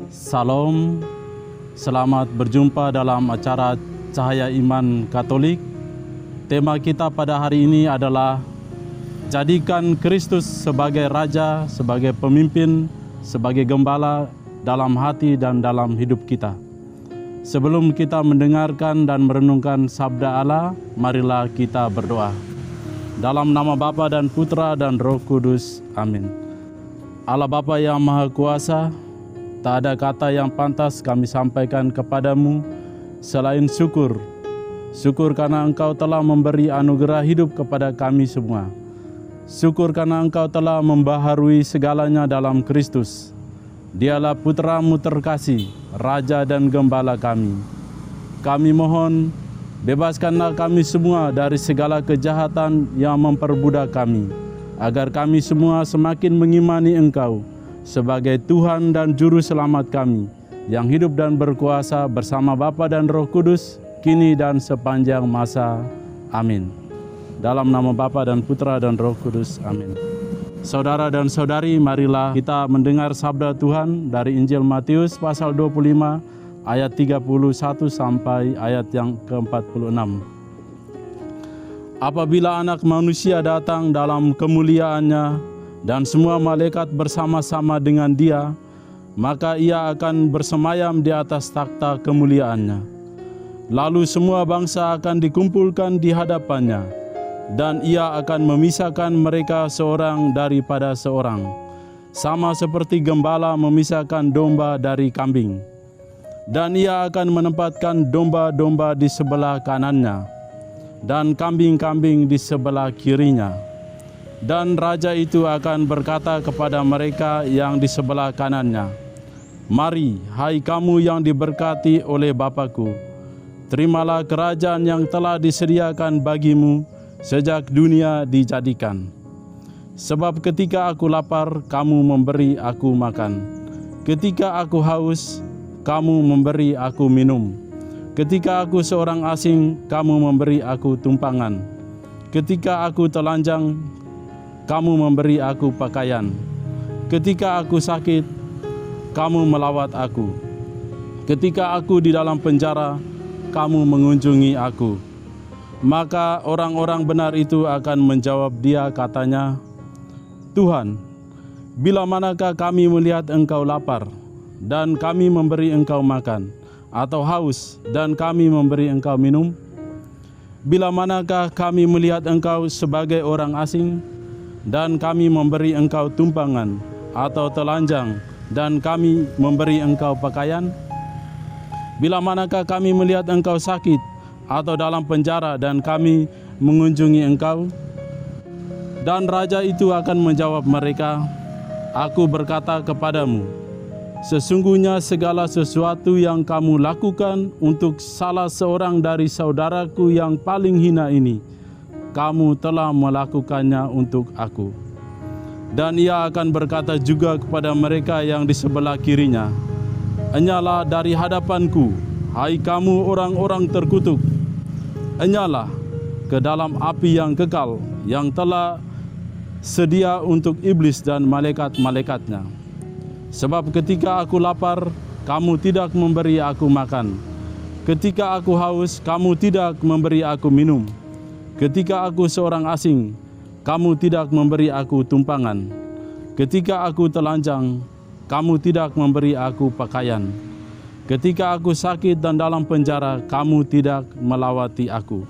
Salam, selamat berjumpa dalam acara Cahaya Iman Katolik. Tema kita pada hari ini adalah jadikan Kristus sebagai Raja, sebagai pemimpin, sebagai gembala dalam hati dan dalam hidup kita. Sebelum kita mendengarkan dan merenungkan sabda Allah, marilah kita berdoa. Dalam nama Bapa dan Putra dan Roh Kudus, amin. Allah Bapa yang Maha Kuasa, tak ada kata yang pantas kami sampaikan kepadamu selain syukur. Syukur karena Engkau telah memberi anugerah hidup kepada kami semua. Syukur karena Engkau telah membaharui segalanya dalam Kristus. Dialah Putra-Mu terkasih, Raja dan Gembala kami. Kami mohon, bebaskanlah kami semua dari segala kejahatan yang memperbudak kami, agar kami semua semakin mengimani Engkau sebagai Tuhan dan Juru Selamat kami, yang hidup dan berkuasa bersama Bapa dan Roh Kudus, kini dan sepanjang masa. Amin. Dalam nama Bapa dan Putra dan Roh Kudus, amin. Saudara dan saudari, marilah kita mendengar sabda Tuhan dari Injil Matius pasal 25 ayat 31 sampai ayat yang ke-46. Apabila Anak Manusia datang dalam kemuliaannya dan semua malaikat bersama-sama dengan Dia, maka Ia akan bersemayam di atas takhta kemuliaannya. Lalu semua bangsa akan dikumpulkan di hadapannya, dan Ia akan memisahkan mereka seorang daripada seorang, sama seperti gembala memisahkan domba dari kambing. Dan Ia akan menempatkan domba-domba di sebelah kanannya, dan kambing-kambing di sebelah kirinya. Dan Raja itu akan berkata kepada mereka yang di sebelah kanannya, "Mari, hai kamu yang diberkati oleh Bapa-Ku, terimalah kerajaan yang telah disediakan bagimu sejak dunia dijadikan. Sebab ketika aku lapar, kamu memberi aku makan. Ketika aku haus, kamu memberi aku minum. Ketika aku seorang asing, kamu memberi aku tumpangan. Ketika aku telanjang, kamu memberi aku pakaian. Ketika aku sakit, kamu melawat aku. Ketika aku di dalam penjara, kamu mengunjungi aku." Maka orang-orang benar itu akan menjawab Dia, katanya, "Tuhan, bila manakah kami melihat Engkau lapar, dan kami memberi Engkau makan, atau haus, dan kami memberi Engkau minum? Bila manakah kami melihat Engkau sebagai orang asing, dan kami memberi Engkau tumpangan, atau telanjang, dan kami memberi Engkau pakaian? Bila manakah kami melihat Engkau sakit, atau dalam penjara, dan kami mengunjungi Engkau?" Dan Raja itu akan menjawab mereka, "Aku berkata kepadamu, sesungguhnya segala sesuatu yang kamu lakukan untuk salah seorang dari saudaraku yang paling hina ini, kamu telah melakukannya untuk aku." Dan Ia akan berkata juga kepada mereka yang di sebelah kirinya, "Enyalah dari hadapanku, hai kamu orang-orang terkutuk. Enyalah ke dalam api yang kekal, yang telah sedia untuk iblis dan malaikat-malaikatnya. Sebab ketika aku lapar, kamu tidak memberi aku makan. Ketika aku haus, kamu tidak memberi aku minum. Ketika aku seorang asing, kamu tidak memberi aku tumpangan. Ketika aku telanjang, kamu tidak memberi aku pakaian. Ketika aku sakit dan dalam penjara, kamu tidak melawati aku."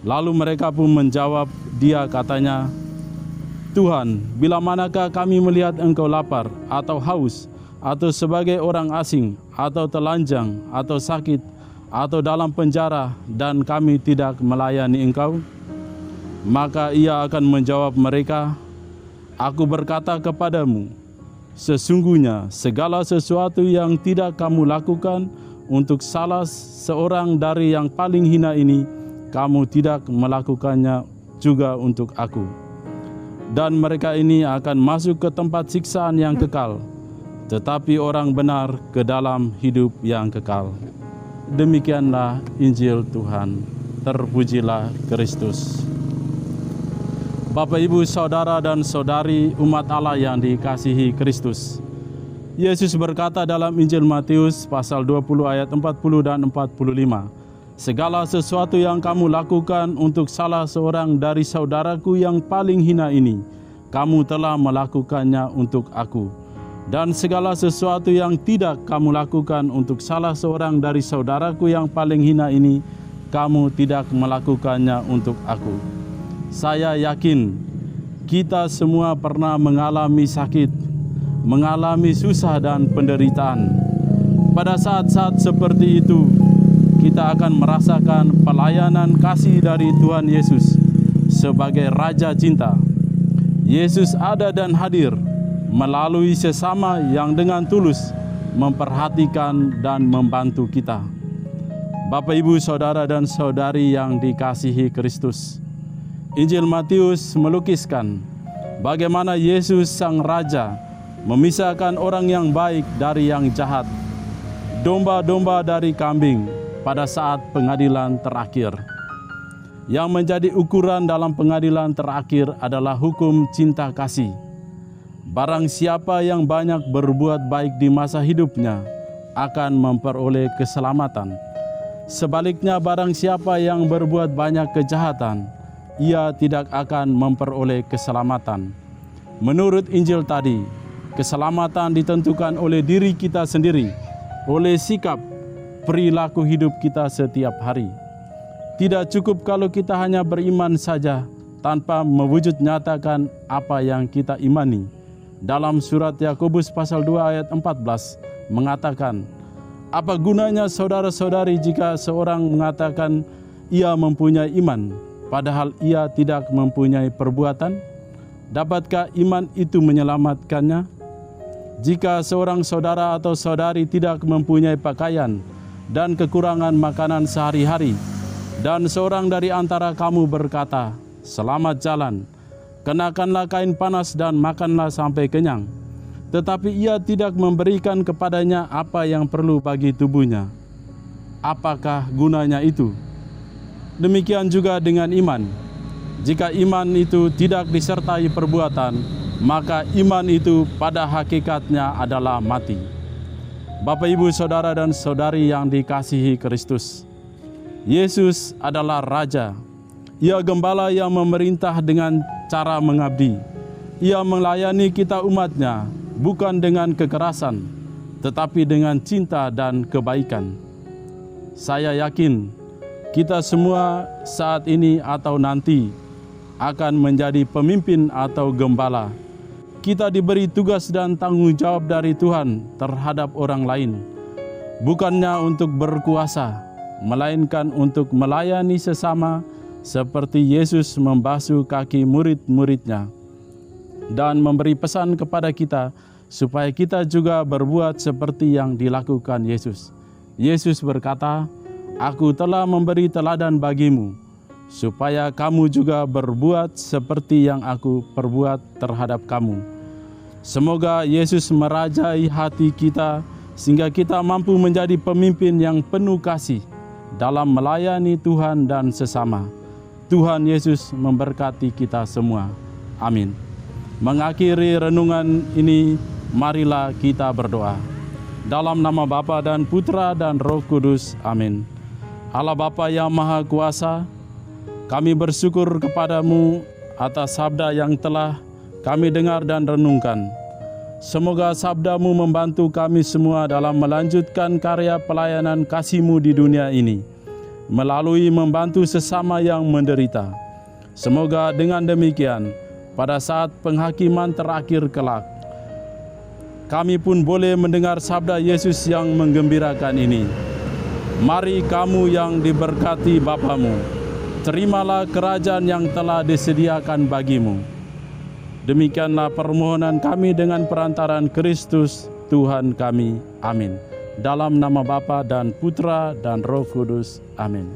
Lalu mereka pun menjawab Dia, katanya, "Tuhan, bila manakah kami melihat Engkau lapar, atau haus, atau sebagai orang asing, atau telanjang, atau sakit, atau dalam penjara, dan kami tidak melayani Engkau?" Maka Ia akan menjawab mereka, "Aku berkata kepadamu, sesungguhnya segala sesuatu yang tidak kamu lakukan untuk salah seorang dari yang paling hina ini, kamu tidak melakukannya juga untuk aku." Dan mereka ini akan masuk ke tempat siksaan yang kekal, tetapi orang benar ke dalam hidup yang kekal. Demikianlah Injil Tuhan. Terpujilah Kristus. Bapak, Ibu, Saudara dan Saudari umat Allah yang dikasihi Kristus. Yesus berkata dalam Injil Matius pasal 20 ayat 40 dan 45, "Segala sesuatu yang kamu lakukan untuk salah seorang dari saudaraku yang paling hina ini, kamu telah melakukannya untuk aku. Dan segala sesuatu yang tidak kamu lakukan untuk salah seorang dari saudaraku yang paling hina ini, kamu tidak melakukannya untuk aku." Saya yakin kita semua pernah mengalami sakit, mengalami susah dan penderitaan. Pada saat-saat seperti itu, kita akan merasakan pelayanan kasih dari Tuhan Yesus sebagai Raja Cinta. Yesus ada dan hadir melalui sesama yang dengan tulus memperhatikan dan membantu kita. Bapak, Ibu, Saudara dan Saudari yang dikasihi Kristus, Injil Matius melukiskan bagaimana Yesus Sang Raja memisahkan orang yang baik dari yang jahat, domba-domba dari kambing pada saat pengadilan terakhir. Yang menjadi ukuran dalam pengadilan terakhir adalah hukum cinta kasih. Barang siapa yang banyak berbuat baik di masa hidupnya akan memperoleh keselamatan. Sebaliknya, barang siapa yang berbuat banyak kejahatan, ia tidak akan memperoleh keselamatan. Menurut Injil tadi, keselamatan ditentukan oleh diri kita sendiri, oleh sikap perilaku hidup kita setiap hari. Tidak cukup kalau kita hanya beriman saja tanpa mewujud nyatakan apa yang kita imani. Dalam surat Yakobus pasal 2 ayat 14 mengatakan, "Apa gunanya saudara-saudari jika seorang mengatakan ia mempunyai iman, padahal ia tidak mempunyai perbuatan? Dapatkah iman itu menyelamatkannya? Jika seorang saudara atau saudari tidak mempunyai pakaian dan kekurangan makanan sehari-hari, dan seorang dari antara kamu berkata, 'Selamat jalan, kenakanlah kain panas dan makanlah sampai kenyang,' tetapi ia tidak memberikan kepadanya apa yang perlu bagi tubuhnya, apakah gunanya itu? Demikian juga dengan iman. Jika iman itu tidak disertai perbuatan, maka iman itu pada hakikatnya adalah mati." Bapak, Ibu, Saudara dan Saudari yang dikasihi Kristus, Yesus adalah Raja. Ia Gembala yang memerintah dengan cara mengabdi. Ia melayani kita umat-Nya bukan dengan kekerasan, tetapi dengan cinta dan kebaikan. Saya yakin kita semua saat ini atau nanti akan menjadi pemimpin atau gembala. Kita diberi tugas dan tanggung jawab dari Tuhan terhadap orang lain, bukannya untuk berkuasa, melainkan untuk melayani sesama seperti Yesus membasuh kaki murid-murid-Nya dan memberi pesan kepada kita supaya kita juga berbuat seperti yang dilakukan Yesus. Yesus berkata, "Aku telah memberi teladan bagimu, supaya kamu juga berbuat seperti yang aku perbuat terhadap kamu." Semoga Yesus merajai hati kita sehingga kita mampu menjadi pemimpin yang penuh kasih dalam melayani Tuhan dan sesama. Tuhan Yesus memberkati kita semua. Amin. Mengakhiri renungan ini, marilah kita berdoa. Dalam nama Bapa dan Putra dan Roh Kudus. Amin. Allah Bapa yang Maha Kuasa, kami bersyukur kepadamu atas sabda yang telah kami dengar dan renungkan. Semoga sabda-Mu membantu kami semua dalam melanjutkan karya pelayanan kasih-Mu di dunia ini, melalui membantu sesama yang menderita. Semoga dengan demikian, pada saat penghakiman terakhir kelak, kami pun boleh mendengar sabda Yesus yang menggembirakan ini. "Mari kamu yang diberkati Bapa-Mu, terimalah kerajaan yang telah disediakan bagimu." Demikianlah permohonan kami dengan perantaraan Kristus Tuhan kami. Amin. Dalam nama Bapa dan Putra dan Roh Kudus. Amin.